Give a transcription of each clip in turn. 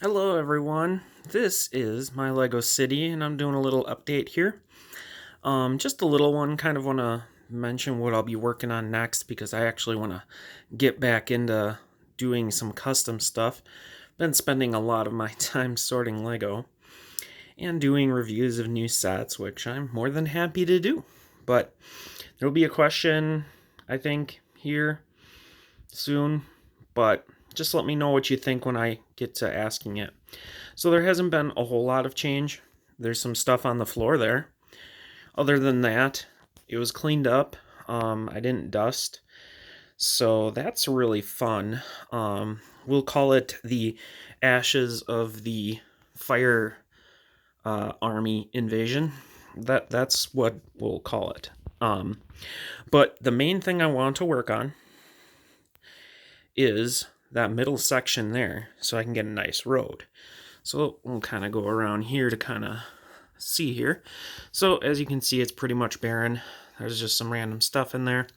Hello everyone, this is my Lego City and I'm doing a little update here. Just a little one, kind of want to mention what I'll be working on next because I actually want to get back into doing some custom stuff. Been spending a lot of my time sorting Lego and doing reviews of new sets, which I'm more than happy to do. But there'll be a question, I think, here soon, but just let me know what you think when I get to asking it. So there hasn't been a whole lot of change. There's some stuff on the floor there. Other than that, it was cleaned up. I didn't dust. So that's really fun. We'll call it the ashes of the fire army invasion. That's what we'll call it. But the main thing I want to work on is that middle section there so I can get a nice road. So we'll kind of go around here to kind of see here. So as you can see, it's pretty much barren. There's just some random stuff in there.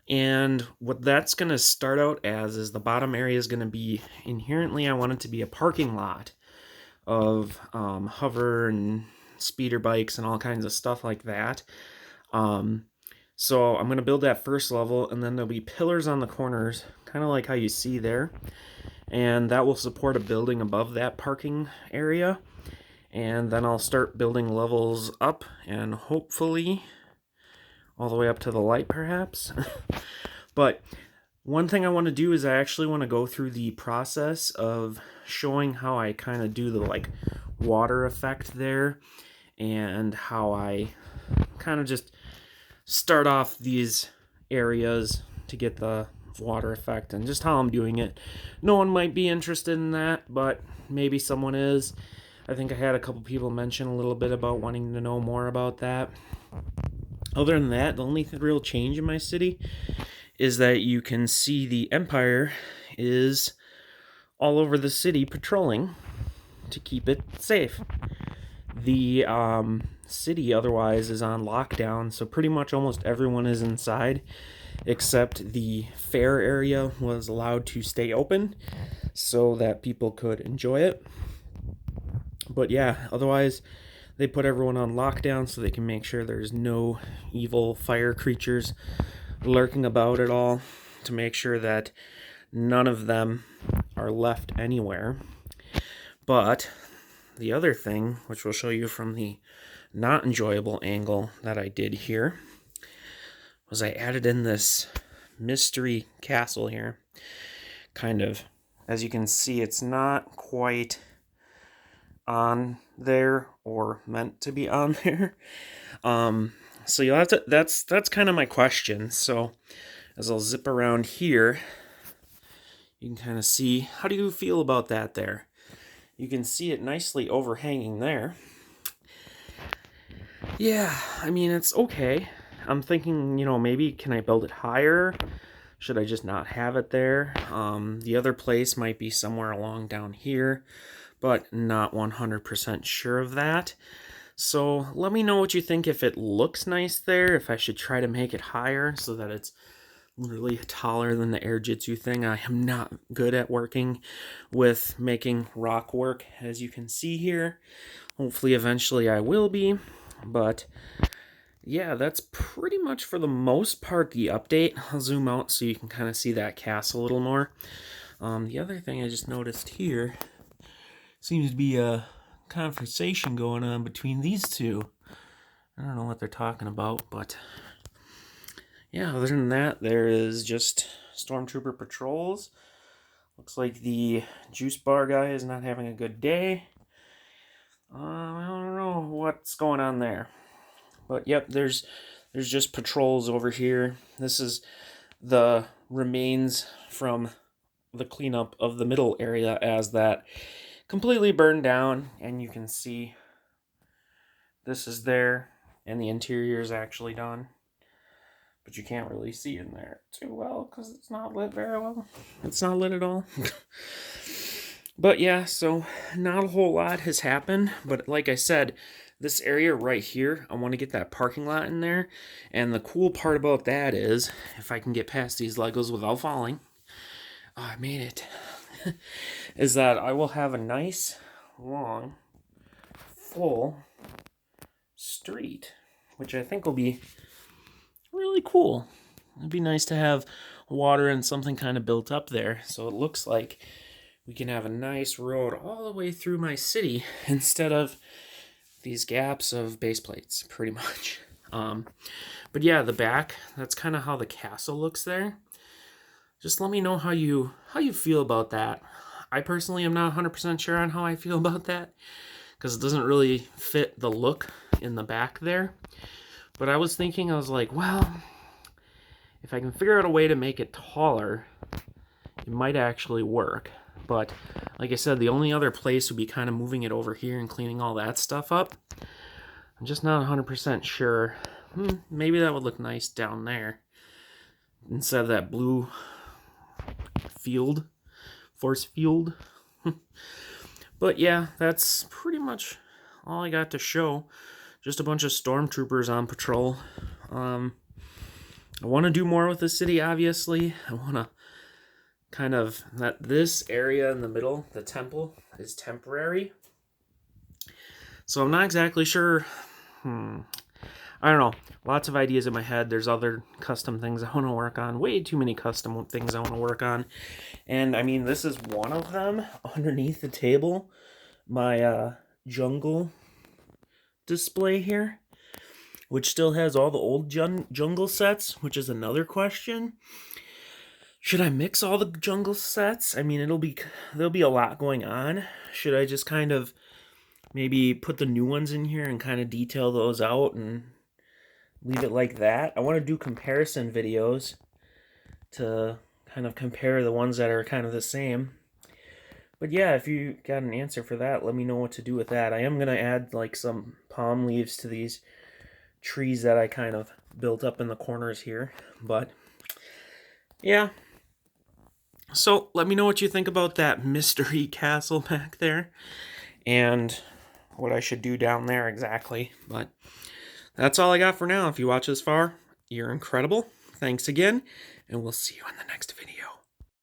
And what that's going to start out as is the bottom area is going to be inherently, I want it to be a parking lot of hover and speeder bikes and all kinds of stuff like that. So I'm going to build that first level, and then there'll be pillars on the corners, kind of like how you see there. And that will support a building above that parking area. And then I'll start building levels up, and hopefully all the way up to the light, perhaps. But one thing I want to do is I actually want to go through the process of showing how I kind of do the like water effect there, and how I kind of just start off these areas to get the water effect and just how I'm doing it. No one might be interested in that, but maybe someone is. I think I had a couple people mention a little bit about wanting to know more about that. Other than that, the only real change in my city is that you can see the Empire is all over the city patrolling to keep it safe. The city otherwise is on lockdown, so pretty much almost everyone is inside, except the fair area was allowed to stay open so that people could enjoy it. But yeah, otherwise they put everyone on lockdown so they can make sure there's no evil fire creatures lurking about at all, to make sure that none of them are left anywhere. But the other thing, which we'll show you from the not enjoyable angle that I did here, was I added in this mystery castle here. Kind of, as you can see, it's not quite on there or meant to be on there. So you'll have to, that's kind of my question. So as I'll zip around here, you can kind of see, how do you feel about that there? You can see it nicely overhanging there. Yeah, I mean, it's okay. I'm thinking, maybe can I build it higher? Should I just not have it there? The other place might be somewhere along down here, but not 100% sure of that. So let me know what you think, if it looks nice there, if I should try to make it higher so that it's literally taller than the air jitsu thing. I am not good at working with making rock work, as you can see here. Hopefully eventually I will be, but yeah, that's pretty much for the most part the update. I'll zoom out so you can kind of see that castle a little more. The other thing I just noticed here, seems to be a conversation going on between these two. I don't know what they're talking about, but yeah, other than that, there is just stormtrooper patrols. Looks like the juice bar guy is not having a good day. I don't know what's going on there. But yep, there's just patrols over here. This is the remains from the cleanup of the middle area, as that completely burned down, and you can see this is there, and the interior is actually done. But you can't really see in there too well because it's not lit very well. It's not lit at all. But yeah, so not a whole lot has happened. But like I said, this area right here, I want to get that parking lot in there. And the cool part about that is, if I can get past these Legos without falling. Oh, I made it. is that I will have a nice, long, full street, which I think will be really cool. It'd be nice to have water and something kind of built up there, so it looks like we can have a nice road all the way through my city instead of these gaps of base plates, pretty much. But yeah, the back, that's kind of how the castle looks there. Just let me know how you feel about that. I personally am not 100% sure on how I feel about that, because it doesn't really fit the look in the back there. But I was like, well, if I can figure out a way to make it taller, it might actually work. But like I said, the only other place would be kind of moving it over here and cleaning all that stuff up. I'm just not 100% sure. Maybe that would look nice down there instead of that blue force field. But yeah, that's pretty much all I got to show. Just a bunch of stormtroopers on patrol. I want to do more with the city, obviously. I want to kind of, that this area in the middle, the temple, is temporary. So I'm not exactly sure. I don't know. Lots of ideas in my head. There's other custom things I want to work on. Way too many custom things I want to work on. And I mean, this is one of them. Underneath the table, my jungle display here, which still has all the old jungle sets, which is another question. Should I mix all the jungle sets? I mean, there'll be a lot going on. Should I just kind of maybe put the new ones in here and kind of detail those out and leave it like that? I want to do comparison videos to kind of compare the ones that are kind of the same. But yeah, if you got an answer for that, let me know what to do with that. I am going to add like some palm leaves to these trees that I kind of built up in the corners here. But yeah. So let me know what you think about that mystery castle back there and what I should do down there exactly. But that's all I got for now. If you watch this far, you're incredible. Thanks again, and we'll see you in the next video.